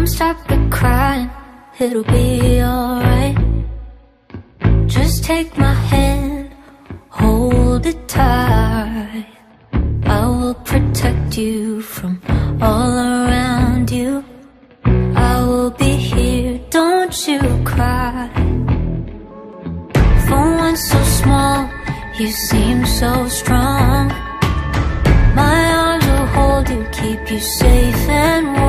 Don't stop the crying, it'll be alright. Just take my hand, hold it tight. I will protect you from all around you. I will be here, don't you cry. For one so small, you seem so strong. My arms will hold you, keep you safe and warm.